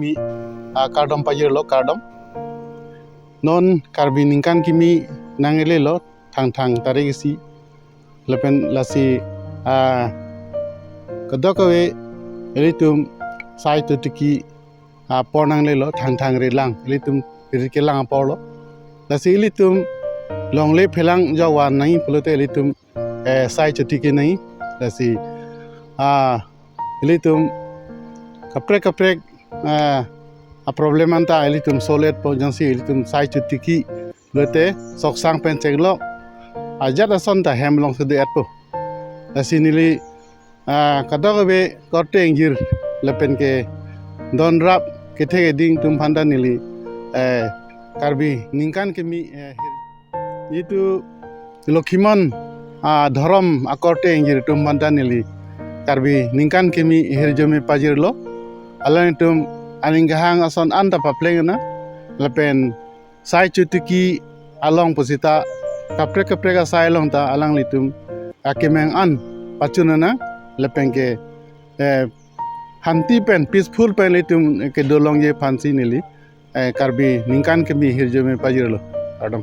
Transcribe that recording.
mi kardom pajir lo kardom non karbiningkan kimi nangele lo thang tarigisi lepen lasi kadokawe elitum sai to tiki pornang le lo thang relang elitum pirikelang apolo lasi elitum longle phelang jawan nai pulote elitum sai chotiki nai lasi elitum kaprek problem anta elitum solet po jansi elitum sai chutiki lote soksang pencheglo ajat ason ta hemlong sede atpo asinili kadogabe korte engjir lepen ke donrap kethege ding tum phanda nili karbi ningkan kemi itu lokhiman dharam akorte engjir tum phanda nili karbi ningkan kemi herjome pajirlo alantum aninghang ason anta paplengna lepen sai chutiki along posita kaprek sai long ta alang litum akemeng an pachunana lepengke hanti pen peaceful pen litum ke dolong ye phansi nili karbi ningkan kemi hirjome pajirlo adam